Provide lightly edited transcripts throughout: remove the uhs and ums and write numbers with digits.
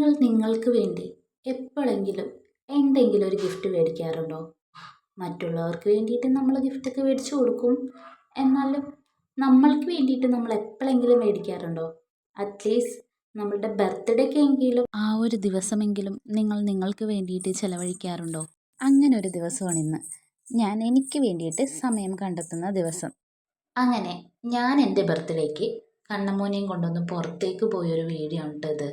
നിങ്ങൾ നിങ്ങൾക്ക് വേണ്ടി എപ്പോഴെങ്കിലും എന്തെങ്കിലും ഒരു ഗിഫ്റ്റ് മേടിക്കാറുണ്ടോ? മറ്റുള്ളവർക്ക് വേണ്ടിയിട്ട് നമ്മൾ ഗിഫ്റ്റൊക്കെ മേടിച്ചു കൊടുക്കും. എന്നാലും നമ്മൾക്ക് വേണ്ടിയിട്ട് നമ്മൾ എപ്പോഴെങ്കിലും മേടിക്കാറുണ്ടോ? അറ്റ്ലീസ്റ്റ് നമ്മളുടെ ബർത്ത്ഡേക്കെങ്കിലും ആ ഒരു ദിവസമെങ്കിലും നിങ്ങൾ നിങ്ങൾക്ക് വേണ്ടിയിട്ട് ചിലവഴിക്കാറുണ്ടോ? അങ്ങനെ ഒരു ദിവസമാണ് ഇന്ന്. ഞാൻ എനിക്ക് വേണ്ടിയിട്ട് സമയം കണ്ടെത്തുന്ന ദിവസം. അങ്ങനെ ഞാൻ എൻ്റെ ബർത്ത്ഡേക്ക് കണ്ണമ്മോനെയും കൊണ്ടൊന്ന് പുറത്തേക്ക് പോയൊരു വീഡിയോ ഉണ്ട് ഇത്.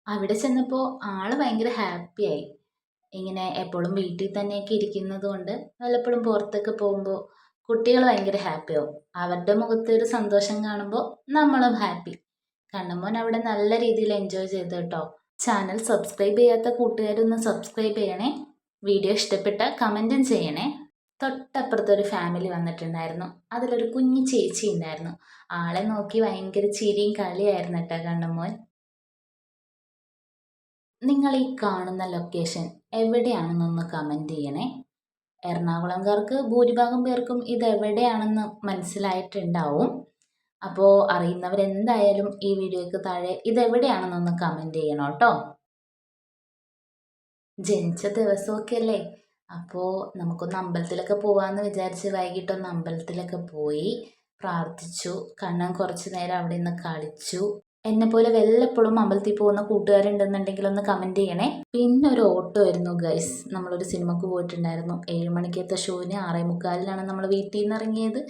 അവിടെ ചെന്നപ്പോൾ ആള് ഭയങ്കര ഹാപ്പിയായി. ഇങ്ങനെ എപ്പോഴും വീട്ടിൽ തന്നെയൊക്കെ ഇരിക്കുന്നത് കൊണ്ട് വല്ലപ്പോഴും പുറത്തൊക്കെ പോകുമ്പോൾ കുട്ടികൾ ഭയങ്കര ഹാപ്പിയാവും. അവരുടെ മുഖത്ത് ഒരു സന്തോഷം കാണുമ്പോൾ നമ്മളും ഹാപ്പി. കണ്ണമ്മോൻ അവിടെ നല്ല രീതിയിൽ എൻജോയ് ചെയ്തു കേട്ടോ. ചാനൽ സബ്സ്ക്രൈബ് ചെയ്യാത്ത കൂട്ടുകാരൊന്ന് സബ്സ്ക്രൈബ് ചെയ്യണേ. വീഡിയോ ഇഷ്ടപ്പെട്ട കമൻറ്റും ചെയ്യണേ. തൊട്ടപ്പുറത്തൊരു ഫാമിലി വന്നിട്ടുണ്ടായിരുന്നു. അതിലൊരു കുഞ്ഞു ചേച്ചി ഉണ്ടായിരുന്നു. ആളെ നോക്കി ഭയങ്കര ചിരിയും കളിയായിരുന്നു കേട്ടോ കണ്ണമ്മോൻ. നിങ്ങൾ ഈ കാണുന്ന ലൊക്കേഷൻ എവിടെയാണെന്നൊന്ന് കമൻറ്റ് ചെയ്യണേ. എറണാകുളംകാർക്ക് ഭൂരിഭാഗം പേർക്കും ഇത് എവിടെയാണെന്ന് മനസ്സിലായിട്ടുണ്ടാവും. അപ്പോൾ അറിയുന്നവരെന്തായാലും ഈ വീഡിയോയ്ക്ക് താഴെ ഇതെവിടെയാണെന്നൊന്ന് കമൻറ്റ് ചെയ്യണം കേട്ടോ. ജനിച്ച ദിവസമൊക്കെ അല്ലേ, അപ്പോൾ നമുക്കൊന്ന് അമ്പലത്തിലൊക്കെ പോകാമെന്ന് വിചാരിച്ച് വൈകിട്ടൊന്ന് അമ്പലത്തിലൊക്കെ പോയി പ്രാർത്ഥിച്ചു. കണ്ണൻ കുറച്ച് നേരം അവിടെ നിന്ന് കളിച്ചു. എന്നെപ്പോലെ വല്ലപ്പോഴും അമ്പലത്തിൽ പോകുന്ന കൂട്ടുകാരുണ്ടെന്നുണ്ടെങ്കിൽ ഒന്ന് കമൻറ്റ് ചെയ്യണേ. പിന്നെ ഒരു ഓട്ടോ ആയിരുന്നു ഗൈസ്. നമ്മളൊരു സിനിമക്ക് പോയിട്ടുണ്ടായിരുന്നു. 7 മണിക്കത്തെ ഷോവിന് 6:45 നമ്മൾ വീട്ടിൽ നിന്ന് ഇറങ്ങിയത്.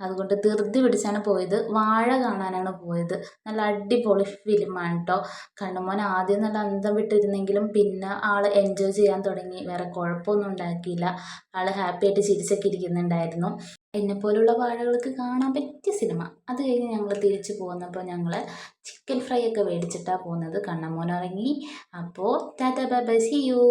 അതുകൊണ്ട് ധൃതി പിടിച്ചാണ് പോയത്. വാഴ കാണാനാണ് പോയത്. നല്ല അടിപൊളി ഫിലിമാണ് കേട്ടോ. കണ്ണുമോൻ ആദ്യം നല്ല അന്തം വിട്ടിരുന്നെങ്കിലും പിന്നെ ആൾ എൻജോയ് ചെയ്യാൻ തുടങ്ങി. വേറെ കുഴപ്പമൊന്നും ഉണ്ടാക്കിയില്ല. ആൾ ഹാപ്പി ആയിട്ട് ചിരിച്ചൊക്കെ ഇരിക്കുന്നുണ്ടായിരുന്നു. എന്നെപ്പോലുള്ള വാഴകൾക്ക് കാണാൻ പറ്റിയ സിനിമ. അത് കഴിഞ്ഞ് ഞങ്ങൾ തിരിച്ചു പോകുന്നപ്പോൾ ഞങ്ങൾ ചിക്കൻ ഫ്രൈ ഒക്കെ മേടിച്ചിട്ടാണ് പോകുന്നത്. കണ്ണമ്മോൻ ഇറങ്ങി. അപ്പോൾ tata bye bye, see U.